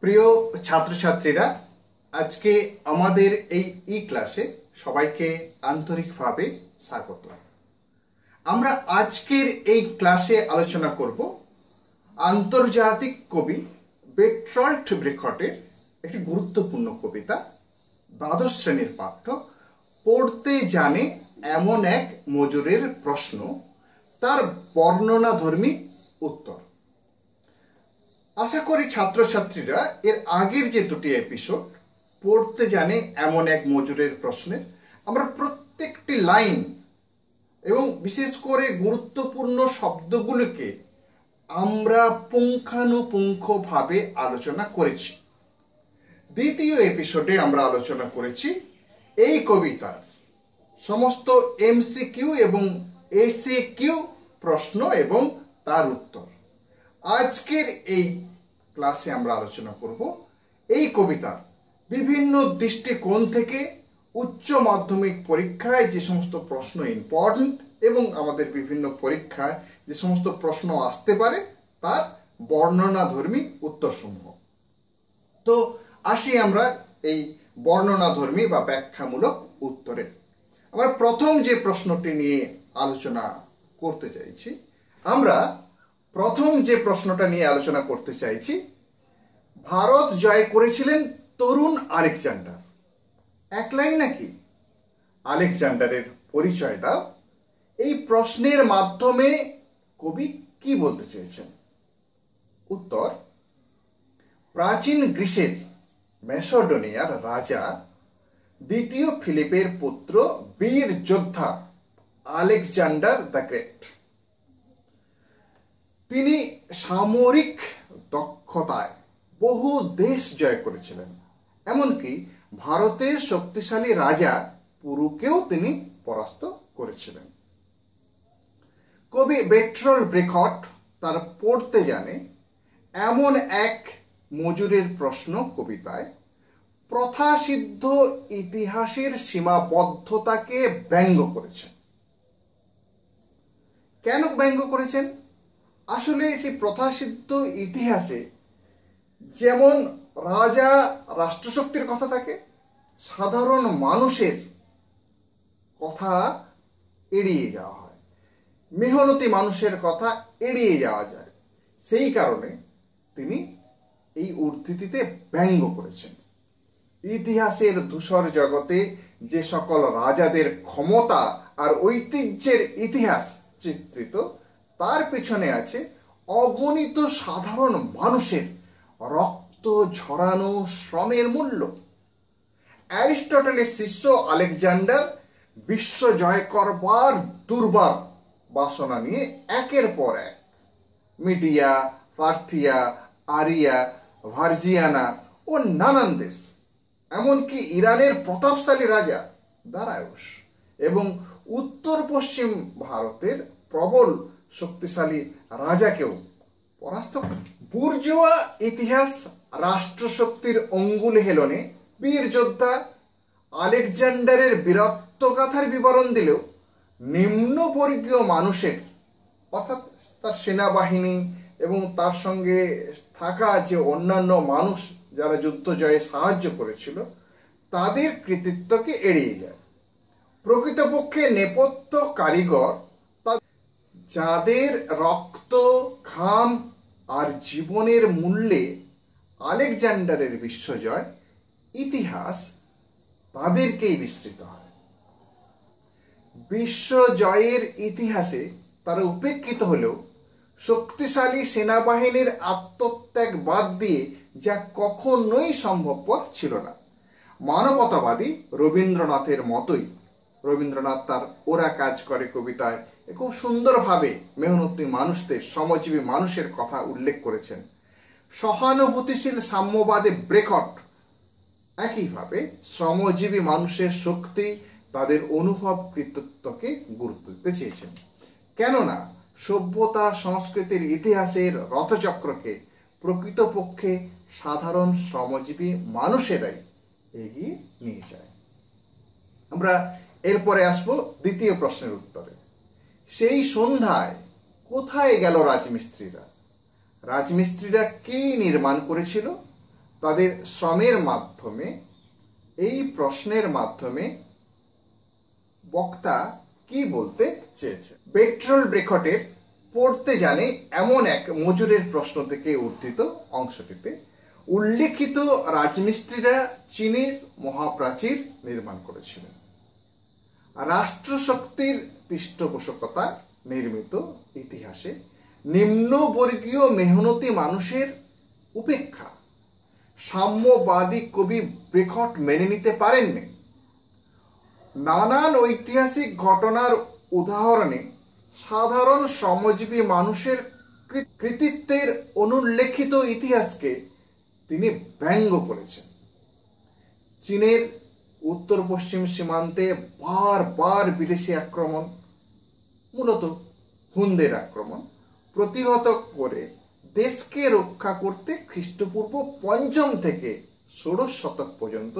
প্রিয় ছাত্রছাত্রীরা, আজকে আমাদের এই ক্লাসে সবাইকে আন্তরিকভাবে স্বাগত। আমরা আজকের এই ক্লাসে আলোচনা করব আন্তর্জাতিক কবি বের্টল্ট ব্রেখটের একটি গুরুত্বপূর্ণ কবিতা, দ্বাদশ শ্রেণীর পাঠ্য পড়তে জানে এমন এক মজুরের প্রশ্ন, তার বর্ণনাধর্মী উত্তর। আশা করি ছাত্রছাত্রীরা এর আগের যে দুটি এপিসোড পড়তে জানে এমন এক মজুরের প্রশ্নের আমরা প্রত্যেকটি লাইন এবং বিশেষ করে গুরুত্বপূর্ণ শব্দগুলোকে আমরা পুঙ্খানুপুঙ্খভাবে আলোচনা করেছি। দ্বিতীয় এপিসোডে আমরা আলোচনা করেছি এই কবিতার সমস্ত এমসিকিউ এবং এসিকিউ প্রশ্ন এবং তার উত্তর। আজকের এই ক্লাসে আমরা আলোচনা করব এই কবিতার বিভিন্ন দৃষ্টিকোণ থেকে উচ্চ মাধ্যমিক পরীক্ষায় যে সমস্ত প্রশ্ন ইম্পর্টেন্ট এবং আমাদের বিভিন্ন পরীক্ষায় যে সমস্ত প্রশ্ন আসতে পারে তার বর্ণনাধর্মী উত্তরসমূহ। তো আসি আমরা এই বর্ণনাধর্মী বা ব্যাখ্যামূলক উত্তরে। আমরা প্রথম যে প্রশ্নটি নিয়ে আলোচনা করতে চাইছি, ভারত জয় করেছিলেন তরুণ আলেকজান্ডার। একলাই নাকি? আলেকজান্ডারের পরিচয় দাও। এই প্রশ্নের মাধ্যমে কবি কি বলতে চেয়েছেন? উত্তর: প্রাচীন গ্রিসের ম্যাসেডোনিয়ার রাজা দ্বিতীয় ফিলিপের পুত্র বীর যোদ্ধা আলেকজান্ডার দ্য গ্রেট। তিনি সামরিক দক্ষতায় বহু দেশ জয় করেছিলেন, এমনকি ভারতের শক্তিশালী রাজা পুরুকেও তিনি পরাস্ত করেছিলেন। কবি বের্টল্ট ব্রেখট তার পড়তে জানে এমন এক মজুরের প্রশ্ন কবিতায় প্রথাসিদ্ধ ইতিহাসের সীমাবদ্ধতাকে ব্যঙ্গ করেছেন। কেন ব্যঙ্গ করেছেন? আসলে সেই প্রথাসিদ্ধ ইতিহাসে যেমন রাজা রাষ্ট্রশক্তির কথা থাকে, সাধারণ মানুষের কথা এড়িয়ে যাওয়া হয়, মেহনতি মানুষের কথা এড়িয়ে যাওয়া যায়। সেই কারণে তিনি এই উদ্ধৃতিতে ব্যঙ্গ করেছেন। ইতিহাসের ধূসর জগতে যে সকল রাজাদের ক্ষমতা আর ঐতিহ্যের ইতিহাস চিত্রিত, তার পিছনে আছে অগণিত সাধারণ মানুষের রক্ত ঝরানো শ্রমের মূল্য। অ্যারিস্টটলের শিষ্য আলেকজান্ডার বিশ্ব জয় করবার দুর্বার বাসনা নিয়ে একের পর এক মিডিয়া, পার্থিয়া, আরিয়া, ভার্জিয়ানা ও নানান দেশ, এমনকি ইরানের প্রতাপশালী রাজা দারায়ুস এবং উত্তর পশ্চিম ভারতের প্রবল শক্তিশালী রাজাকেও পরাস্ত করে। বুর্জোয়া ইতিহাস রাষ্ট্রশক্তির অঙ্গুল হেলনে বীর যোদ্ধা আলেকজান্ডারের বীরত্বগাথার বিবরণ দিলেও নিম্নবর্গীয় মানুষের, অর্থাৎ তার সেনাবাহিনী এবং তার সঙ্গে থাকা যে অন্যান্য মানুষ যারা যুদ্ধ জয়ে সাহায্য করেছিল, তাদের কৃতিত্বকে এড়িয়ে যায়। প্রকৃতপক্ষে নেপথ্য কারিগর, যাদের রক্ত, ঘাম আর জীবনের মূল্যে আলেকজান্ডারের বিশ্বজয়, ইতিহাস তাদেরকেই বিস্মৃত হয়। বিশ্বজয়ের ইতিহাসে তারা উপেক্ষিত হলেও শক্তিশালী সেনাবাহিনীর আত্মত্যাগ বাদ দিয়ে যা কখনোই সম্ভবপর ছিল না। মানবতাবাদী রবীন্দ্রনাথের মতোই, রবীন্দ্রনাথ তার ওরা কাজ করে কবিতায় খুব সুন্দরভাবে মেহনতি মানুষদের, শ্রমজীবী মানুষের কথা উল্লেখ করেছেন। সহানুভূতিশীল সাম্যবাদে ব্রেখট একইভাবে শ্রমজীবী মানুষের শক্তি, তাদের অনুভব, কৃতিত্বকে গুরুত্ব দিতে চেয়েছেন। কেননা সভ্যতা সংস্কৃতির ইতিহাসের রথচক্রকে প্রকৃতপক্ষে সাধারণ শ্রমজীবী মানুষেরাই এগিয়ে নিয়ে যায়। আমরা এরপরে আসবো দ্বিতীয় প্রশ্নের উত্তরে। সেই সন্ধ্যায় কোথায় গেল রাজমিস্ত্রিরা? রাজমিস্ত্রিরা কি নির্মাণ করেছিল তাদের শ্রমের মাধ্যমে, এই প্রশ্নের মাধ্যমে বক্তা কি বলতে চেয়েছে। বের্ট্রল্ড ব্রেখটের পড়তে জানে এমন এক মজুরের প্রশ্ন থেকে উদ্ধৃত অংশটিতে উল্লেখিত রাজমিস্ত্রিরা চীনের মহাপ্রাচীর নির্মাণ করেছিলেন। রাষ্ট্রশক্তির পৃষ্ঠপোষকতায় নির্মিত ইতিহাসে নিম্নবর্গীয় মেহনতি মানুষের উপেক্ষা সাম্যবাদী কবি ব্রেখট মেনে নিতে পারেননি। নানান ঐতিহাসিক ঘটনার উদাহরণে সাধারণ শ্রমজীবী মানুষের কৃতিত্বের অনুল্লেখিত ইতিহাসকে তিনি ব্যঙ্গ করেছেন। চীনের উত্তর পশ্চিম সীমান্তে বারবার বিদেশি আক্রমণ, মূলত হুনদের আক্রমণ প্রতিহত করে দেশকে রক্ষা করতে খ্রিস্টপূর্ব ৫ম থেকে ১৬শ শতক পর্যন্ত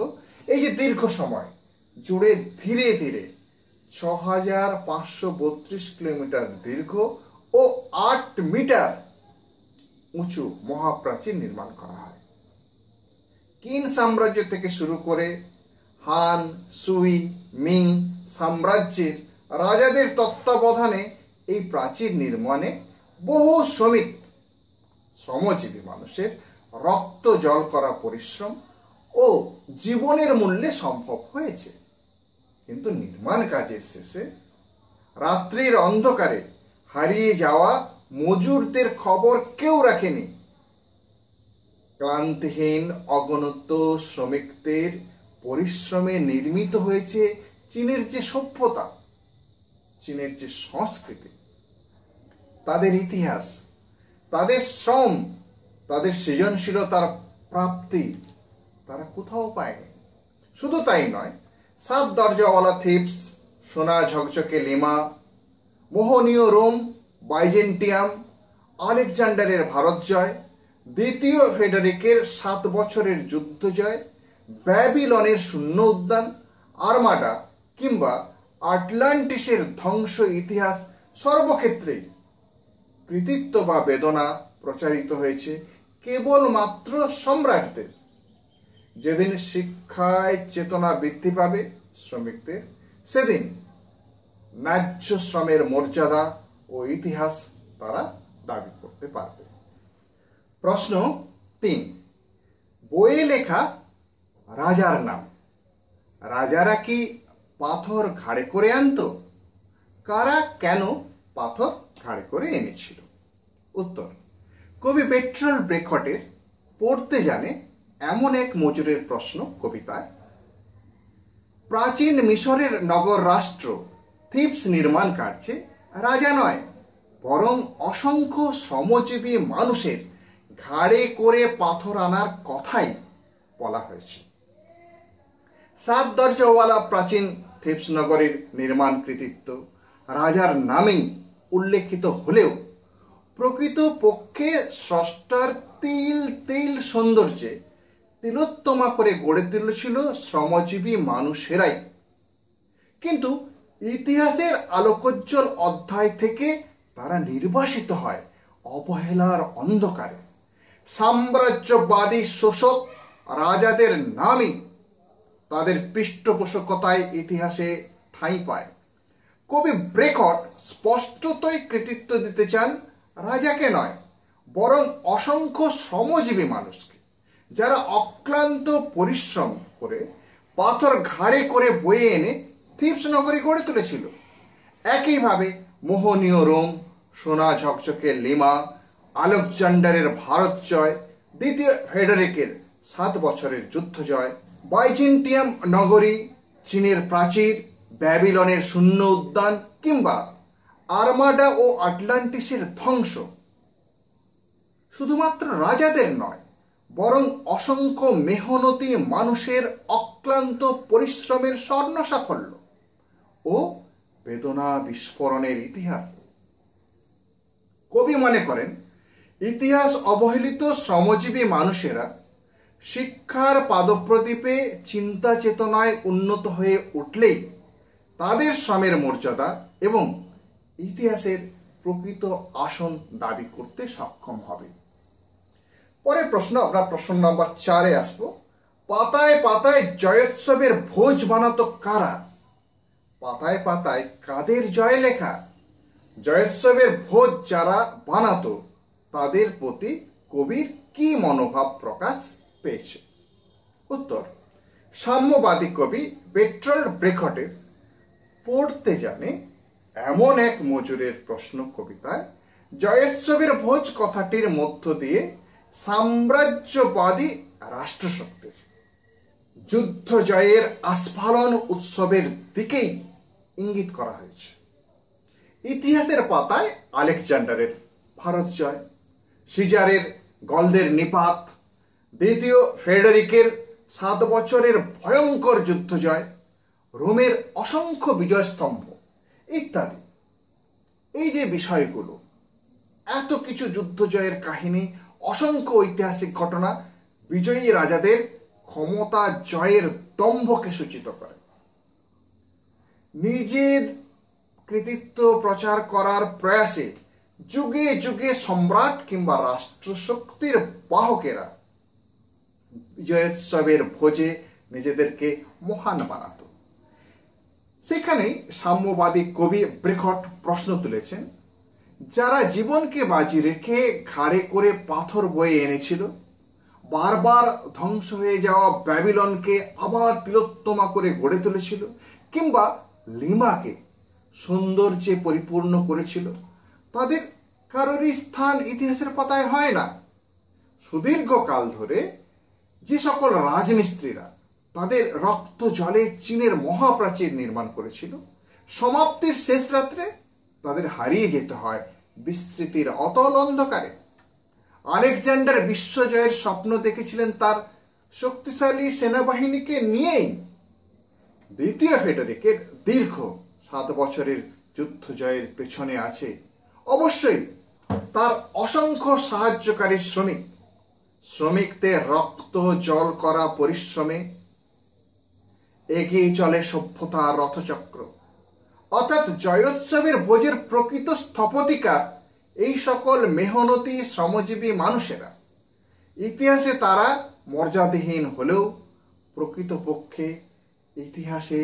এই যে দীর্ঘ সময় জুড়ে ধীরে ধীরে ৬৫৩২ কিলোমিটার দীর্ঘ ও ৮ মিটার উঁচু মহাপ্রাচীর নির্মাণ করা হয়। কিন সাম্রাজ্য থেকে শুরু করে হান, সুই, মিং সাম্রাজ্যের রাজাদের তত্ত্বাবধানে এই প্রাচীর নির্মাণে বহু শ্রমজীবী মানুষের রক্ত জল করা পরিশ্রম ও জীবনের মূল্যে সম্ভব হয়েছে। কিন্তু নির্মাণ কাজের শেষে রাত্রির অন্ধকারে হারিয়ে যাওয়া মজুরদের খবর কেউ রাখেনি। ক্লান্তিহীন অগণিত শ্রমিকদের পরিশ্রমে নির্মিত হয়েছে চীনের যে সভ্যতা, চীনের যে সংস্কৃতি, তাদের ইতিহাস, তাদের শ্রম, তাদের সৃজনশীলতার প্রাপ্তি তারা কোথাও পায়নি। শুধু তাই নয়, 7 দরজাওয়ালা থিপস, সোনা ঝকঝকে লিমা, মোহনীয় রোম, বাইজেন্টিয়াম, আলেকজান্ডারের ভারত জয়, দ্বিতীয় ফেডারিকের 7 বছরের যুদ্ধ জয়, ব্যাবিলনের শূন্য উদ্যান, আর্মাডা কিংবা আটলান্টিসের ধ্বংস ইতিহাস সর্বক্ষেত্রেই কৃতিত্ব বা বেদনা প্রচারিত হয়েছে কেবলমাত্র সম্রাটদের। যেদিন শিক্ষায় চেতনা বৃদ্ধি পাবে শ্রমিকদের, সেদিন ন্যায্য শ্রমের মর্যাদা ও ইতিহাস তারা দাবি করতে পারবে। প্রশ্ন 3, বইয়ে লেখা রাজার নাম। রাজারা কি পাথর ঘাড়ে করে আনতো? কারা কেন পাথর ঘাড়ে করে এনেছিল? উত্তর, কবি বের্ট্রল্ড ব্রেখটের পড়তে জানে এমন এক মজুরের প্রশ্ন কবিতায় প্রাচীন মিশরের নগর রাষ্ট্র থিবস নির্মাণ কার্যে রাজা নয়, বরং অসংখ্য শ্রমজীবী মানুষের ঘাড়ে করে পাথর আনার কথাই বলা হয়েছে। 7 দরজাওয়ালা প্রাচীন থিবস নগরীর নির্মাণ কৃতিত্ব রাজার নামেই উল্লেখিত হলেও প্রকৃতপক্ষে স্রষ্টার তিল তিল সৌন্দর্যে তিলোত্তমা করে গড়ে তুলেছিল শ্রমজীবী মানুষেরাই। কিন্তু ইতিহাসের আলোকোজ্জ্বল অধ্যায় থেকে তারা নির্বাসিত হয় অবহেলার অন্ধকারে। সাম্রাজ্যবাদী শোষক রাজাদের নামই তাদের পৃষ্ঠপোষকতায় ইতিহাসে ঠাঁই পায়। কবি ব্রেখট স্পষ্টতই কৃতিত্ব দিতে চান রাজাকে নয়, বরং অসংখ্য শ্রমজীবী মানুষকে, যারা অক্লান্ত পরিশ্রম করে পাথর ঘাড়ে করে বয়ে এনে থিবস নগরী গড়ে তুলেছিল। একইভাবে মোহনীয় রোম, সোনা ঝকঝকে লিমা, আলেকজান্ডারের ভারত জয়, দ্বিতীয় ফেডারিকের 7 বছরের যুদ্ধ জয়, বাইজেন্টিয়াম নগরী, চীনের প্রাচীর, ব্যাবিলনের শূন্য উদ্যান কিংবা আর্মাডা ও আটলান্টিসের ধ্বংস শুধুমাত্র রাজাদের নয়, বরং অসংখ্য মেহনতি মানুষের অক্লান্ত পরিশ্রমের স্বর্ণ সাফল্য ও বেদনা বিস্ফোরণের ইতিহাস। কবি মনে করেন, ইতিহাস অবহেলিত শ্রমজীবী মানুষেরা শিক্ষার পাদপ্রদীপে চিন্তা চেতনায় উন্নত হয়ে উঠলেই তাদের শ্রমের মর্যাদা এবং ইতিহাসের প্রকৃত আসন দাবি করতে সক্ষম হবে। পরের প্রশ্ন, আমরা প্রশ্ন নম্বর 4-এ আসবো। পাতায় পাতায় জয়োৎসবের ভোজ বানাতো কারা? পাতায় পাতায় কাদের জয় লেখা? জয়োৎসবের ভোজ যারা বানাতো তাদের প্রতি কবির কি মনোভাব প্রকাশ পেয়েছে? উত্তর, সাম্যবাদী কবি বের্টল্ড ব্রেখটের পড়তে জানে এমন এক মজুরের প্রশ্ন কবিতায় জয়োৎসবের ভোজ কথাটির মধ্য দিয়ে সাম্রাজ্যবাদী রাষ্ট্রশক্তির যুদ্ধ জয়ের আস্ফালন উৎসবের দিকেই ইঙ্গিত করা হয়েছে। ইতিহাসের পাতায় আলেকজান্ডারের ভারত জয়, সিজারের গলদের নিপাত, দ্বিতীয় ফ্রেডারিকের 7 বছরের ভয়ঙ্কর যুদ্ধ জয়, রোমের অসংখ্য বিজয়স্তম্ভ ইত্যাদি, এই যে বিষয়গুলো, এত কিছু যুদ্ধ জয়ের কাহিনী, অসংখ্য ঐতিহাসিক ঘটনা বিজয়ী রাজাদের ক্ষমতা জয়ের দম্ভকে সূচিত করে। নিজের কৃতিত্ব প্রচার করার প্রয়াসে যুগে যুগে সম্রাট কিংবা রাষ্ট্রশক্তির বাহকেরা বিজয়োৎসবের ভোজে নিজেদেরকে মহান বানাত। সেখানেই সাম্যবাদী কবি ব্রেখট প্রশ্ন তুলেছেন, যারা জীবনকে বাজি রেখে ঘাড়ে করে পাথর বয়ে এনেছিল, বারবার ধ্বংস হয়ে যাওয়া ব্যাবিলনকে আবার তিলোত্তমা করে গড়ে তুলেছিল, কিংবা লিমাকে সৌন্দর্যে পরিপূর্ণ করেছিল, তাদের কারোরই স্থান ইতিহাসের পাতায় হয় না। সুদীর্ঘকাল ধরে যে সকল রাজমিস্ত্রিরা তাদের রক্ত জলে চীনের মহাপ্রাচীর নির্মাণ করেছিল, সমাপ্তির শেষ রাত্রে তাদের হারিয়ে যেতে হয় বিস্মৃতির অতল অন্ধকারে। আলেকজান্ডার বিশ্বজয়ের স্বপ্ন দেখেছিলেন তার শক্তিশালী সেনাবাহিনীকে নিয়েই। দ্বিতীয় ফ্রেডারিকের দীর্ঘ 7 বছরের যুদ্ধ জয়ের পেছনে আছে অবশ্যই তার অসংখ্য সাহায্যকারী শ্রমিকদের রক্ত জল করা পরিশ্রমে এগিয়ে চলে সভ্যতার রথচক্র। অর্থাৎ জয়োৎসবের ভোজের প্রকৃত স্থপতিকা এই সকল মেহনতি শ্রমজীবী মানুষেরা। ইতিহাসে তারা মর্যাদাহীন হলেও প্রকৃতপক্ষে ইতিহাসে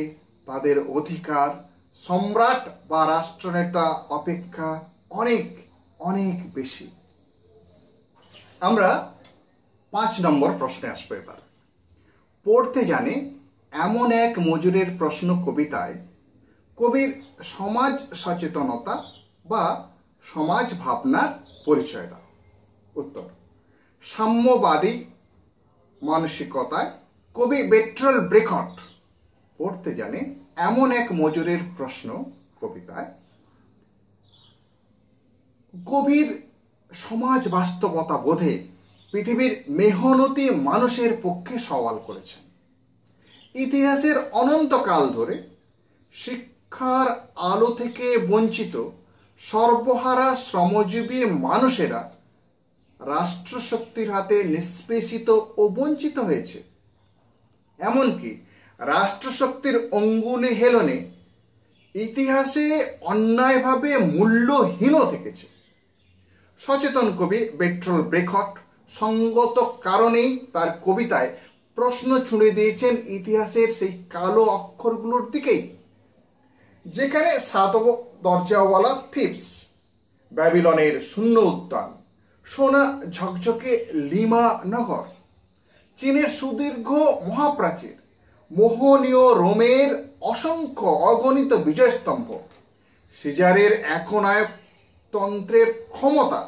তাদের অধিকার সম্রাট বা রাষ্ট্রনেতা অপেক্ষা অনেক অনেক বেশি। আমরা 5 নম্বর প্রশ্নে আসবো এবার। পড়তে জানে এমন এক মজুরের প্রশ্ন কবিতায় কবির সমাজ সচেতনতা বা সমাজ ভাবনার পরিচয় দাও। উত্তর, সাম্যবাদী মানসিকতায় কবি বের্টল্ড ব্রেখট পড়তে জানে এমন এক মজুরের প্রশ্ন কবিতায় গভীর সমাজ বাস্তবতা বোধে পৃথিবীর মেহনতি মানুষের পক্ষে সওয়াল করেছেন। ইতিহাসের অনন্তকাল ধরে শিক্ষার আলো থেকে বঞ্চিত সর্বহারা শ্রমজীবী মানুষেরা রাষ্ট্রশক্তির হাতে নিষ্পেষিত ও বঞ্চিত হয়েছে। এমনকি রাষ্ট্রশক্তির অঙ্গুলি হেলনে ইতিহাসে অন্যায়ভাবে মূল্যহীন থেকেছে। সচেতন কবি বের্টল্ড ব্রেখট সঙ্গত কারণেই তার কবিতায় প্রশ্ন ছুঁড়ে দিয়েছেন ইতিহাসের সেই কালো অক্ষরগুলোর দিকেই, যেখানে 7 দরজাওয়ালা থিপস, ব্যাবিলনের শূন্য উদ্যান, সোনা ঝকঝকে লিমা নগর, চীনের সুদীর্ঘ মহাপ্রাচীর, মোহনীয় রোমের অসংখ্য অগণিত বিজয়স্তম্ভ, সিজারের একনায়কতন্ত্রের ক্ষমতা,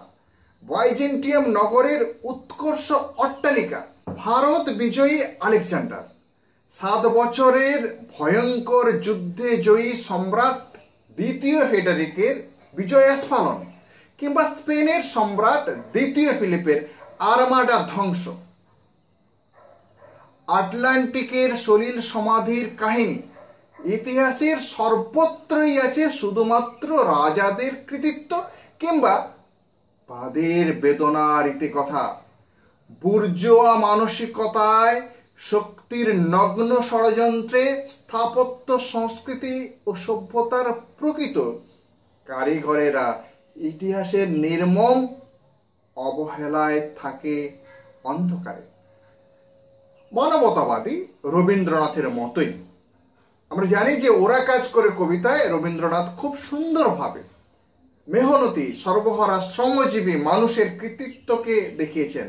বাইজেন্টিয়াম নগরের উৎকর্ষ অট্টালিকা, ভারত বিজয়ী আলেকজান্ডার, 7 বছরের ভয়ঙ্কর যুদ্ধে জয়ী সম্রাট দ্বিতীয় ফ্রেডারিকের বিজয়াস্ফালন, কিংবা স্পেনের সম্রাট দ্বিতীয় ফিলিপের আর্মাডা ধ্বংস, আটলান্টিকের সলিল সমাধির কাহিনী, ইতিহাসের সর্বত্রই আছে শুধুমাত্র রাজাদের কৃতিত্ব কিংবা তাদের বেদনার ইতিকথা। বুর্জোয়া মানসিকতায় শক্তির নগ্ন ষড়যন্ত্রে স্থাপত্য সংস্কৃতি ও সভ্যতার প্রকৃত কারিগরেরা ইতিহাসের নির্মম অবহেলায় থাকে অন্ধকারে। মানবতাবাদী রবীন্দ্রনাথের মতোই আমরা জানি যে ওরা কাজ করে কবিতায় রবীন্দ্রনাথ খুব সুন্দরভাবে মেহনতি সর্বহারা শ্রমজীবী মানুষের কৃতিত্বকে দেখিয়েছেন।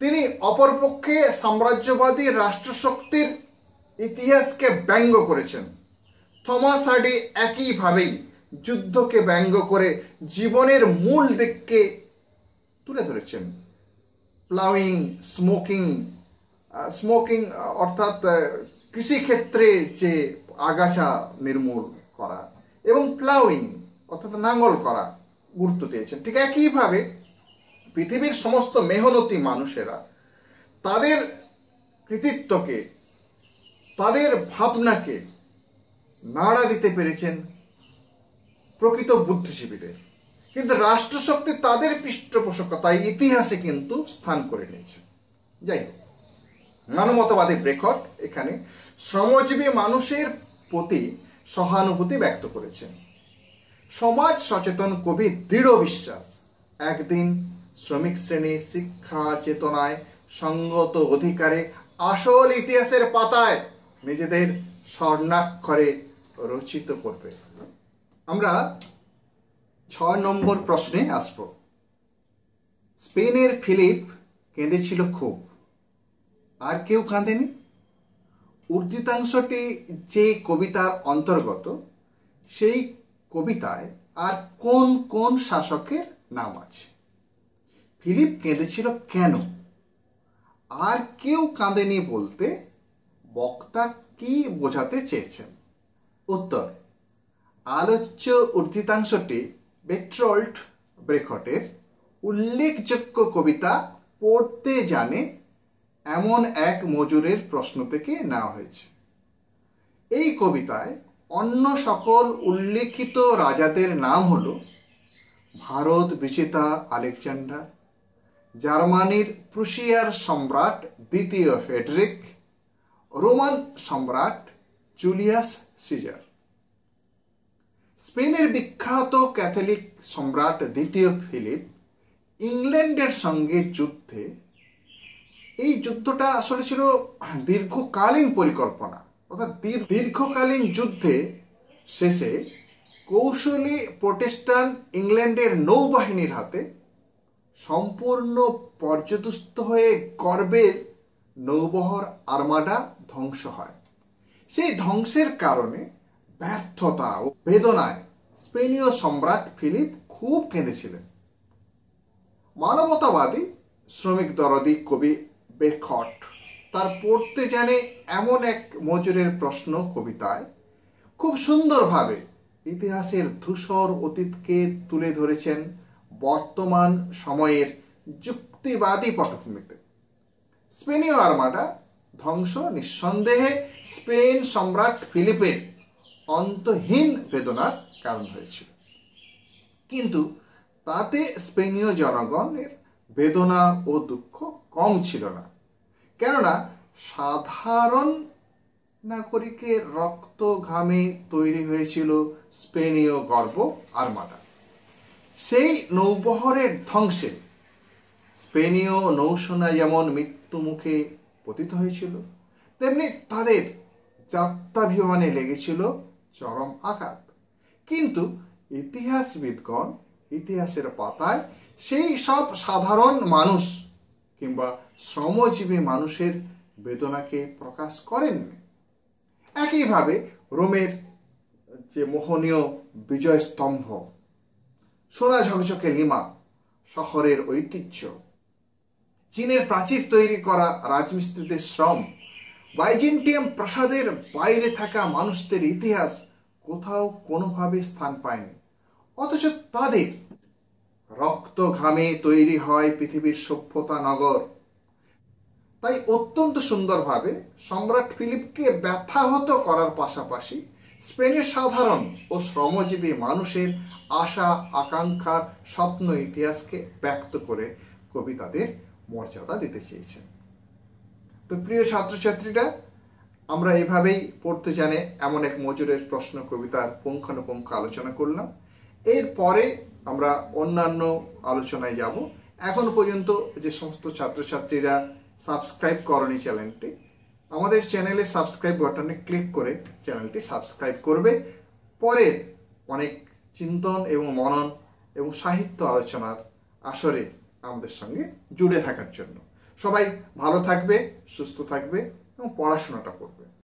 তিনি অপরপক্ষে সাম্রাজ্যবাদী রাষ্ট্রশক্তির ইতিহাসকে ব্যঙ্গ করেছেন। থমাস হার্ডি একইভাবেই যুদ্ধকে ব্যঙ্গ করে জীবনের মূল দিককে তুলে ধরেছেন। প্লাউইং, স্মোকিং অর্থাৎ কৃষিক্ষেত্রে যে আগাছা নির্মূল করা এবং প্লাউইং অর্থাৎ নাঙ্গল করা গুরুত্ব দিয়েছেন। ঠিক একইভাবে পৃথিবীর সমস্ত মেহনতি মানুষেরা তাদের কৃতিত্বকে, তাদের ভাবনাকে নাড়া দিতে পেরেছেন প্রকৃত বুদ্ধিজীবীদের। কিন্তু রাষ্ট্রশক্তি তাদের পৃষ্ঠপোষকতায় ইতিহাসে কিন্তু স্থান করে নিয়েছে। যাই হোক, মানবতাবাদী ব্রেখট এখানে শ্রমজীবী মানুষের প্রতি সহানুভূতি ব্যক্ত করেছেন। সমাজ সচেতন কবি দৃঢ় বিশ্বাস একদিন শ্রমিক শ্রেণী শিক্ষা চেতনায় সঙ্গত অধিকারে আসল ইতিহাসের পাতায় নিজেদের স্বর্ণাক্ষরে রচিত করবে। আমরা 6 নম্বর প্রশ্নে আসব। স্পেনের ফিলিপ কেঁদেছিল খুব, আর কেউ কাঁদেনি। উর্জিতাংশটি যে কবিতার অন্তর্গত, সেই কবিতায় আর কোন কোন শাসকের নাম আছে? ফিলিপ কেঁদেছিল কেন, আর কেউ কাঁদেনি বলতে বক্তা কি বোঝাতে চেয়েছেন? উত্তর: আলোচ্য উর্জিতাংশটি বের্টল্ট ব্রেখটের উল্লেখযোগ্য কবিতা পড়তে জানে এমন এক মজুরের প্রশ্ন থেকে নেওয়া হয়েছে। এই কবিতায় অন্য সকল উল্লেখিত রাজাদের নাম হল ভারত বিজেতা আলেকজান্ডার, জার্মানির প্রুশিয়ার সম্রাট দ্বিতীয় ফ্রেডরিক, রোমান সম্রাট জুলিয়াস সিজার। স্পেনের বিখ্যাত ক্যাথলিক সম্রাট দ্বিতীয় ফিলিপ ইংল্যান্ডের সঙ্গে যুদ্ধে, এই যুদ্ধটা আসলে ছিল দীর্ঘকালীন পরিকল্পনা, অর্থাৎ দীর্ঘকালীন যুদ্ধে শেষে কৌশলী প্রোটেস্ট্যান্ট ইংল্যান্ডের নৌবাহিনীর হাতে সম্পূর্ণ পর্যদুস্ত হয়ে গর্বের নৌবহর আর্মাডা ধ্বংস হয়। সেই ধ্বংসের কারণে ব্যর্থতা ও বেদনায় স্পেনীয় সম্রাট ফিলিপ খুব কেঁদেছিলেন। মানবতাবাদী শ্রমিক দরদি কবি ব্রেখট তার পড়তে জানে এমন এক মজুরের প্রশ্ন কবিতায় খুব সুন্দরভাবে ইতিহাসের ধূসর অতীতকে তুলে ধরেছেন বর্তমান সময়ের যুক্তিবাদী পটভূমিতে। স্পেনীয় আর্মাডা ধ্বংস নিঃসন্দেহে স্পেন সম্রাট ফিলিপের অন্তহীন বেদনার কারণ হয়েছিল, কিন্তু তাতে স্পেনীয় জনগণের বেদনা ও দুঃখ কম ছিল না। কেননা সাধারণ নাগরিকের রক্ত ঘামে তৈরি হয়েছিল স্পেনীয় গর্ব আর্মাডা। সেই নৌবহরের ধ্বংসে স্পেনীয় নৌসেনা যেমন মৃত্যু মুখে পতিত হয়েছিল, তেমনি তাদের যাত্রাভিমানে লেগেছিল চরম আঘাত। কিন্তু ইতিহাসবিদগণ ইতিহাসের পাতায় সেই সব সাধারণ মানুষ কিংবা শ্রমজীবী মানুষের বেদনাকে প্রকাশ করেননি। একইভাবে রোমের যে মোহনীয় বিজয় স্তম্ভ, সোনা ঝকঝকে লিমা শহরের ঐতিহ্য, চীনের প্রাচীর তৈরি করা রাজমিস্ত্রিদের শ্রম, বাইজেন্টিয়াম প্রাসাদের বাইরে থাকা মানুষদের ইতিহাস কোথাও কোনোভাবে স্থান পায়নি, অথচ তাদের রক্ত ঘামে তৈরি হয় পৃথিবীর সভ্যতা নগর। তাই অত্যন্ত সুন্দরভাবে সম্রাট ফিলিপকে ব্যথাহত করার পাশাপাশি স্পেনের সাধারণ ও শ্রমজীবী মানুষের আশা আকাঙ্ক্ষার স্বপ্ন ইতিহাসকে ব্যক্ত করে কবি তাদের মর্যাদা দিতে চেয়েছেন। তো প্রিয় ছাত্রছাত্রীরা, আমরা এভাবেই পড়তে জানে এমন এক মজুরের প্রশ্ন কবিতার পুঙ্খানুপুঙ্খ আলোচনা করলাম। এরপরে আমরা অন্যান্য আলোচনায় যাব এখন পর্যন্ত যে সমস্ত ছাত্রছাত্রীরা সাবস্ক্রাইব করনি চ্যানেলটি, আমাদের চ্যানেলে সাবস্ক্রাইব বাটনে ক্লিক করে চ্যানেলটি সাবস্ক্রাইব করবে, পরের অনেক চিন্তন এবং মনন এবং সাহিত্য আলোচনার আসরে আমাদের সঙ্গে জুড়ে থাকার জন্য। সবাই ভালো থাকবে, সুস্থ থাকবে এবং পড়াশোনাটা করবে।